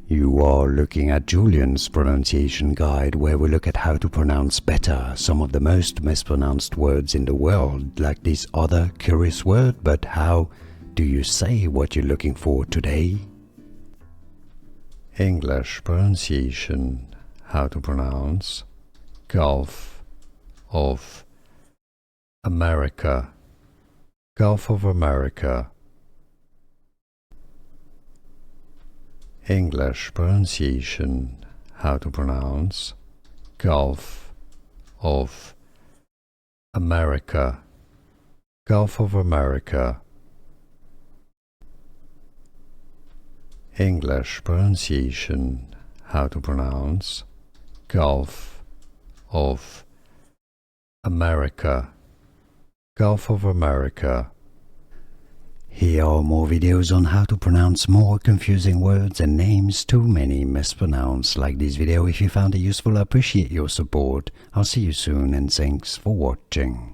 You are looking at Julian's pronunciation guide, where we look at how to pronounce better some of the most mispronounced words in the world, like this other curious word. But how do you say what you're looking for today? English pronunciation. How to pronounce Gulf of America. Gulf of America. English pronunciation. How to pronounce Gulf of America. Gulf of America. English pronunciation. How to pronounce Gulf of America. Gulf of America. Here are more videos on how to pronounce more confusing words and names too many mispronounced. Like this video if you found it useful. I appreciate your support. I'll see you soon and thanks for watching.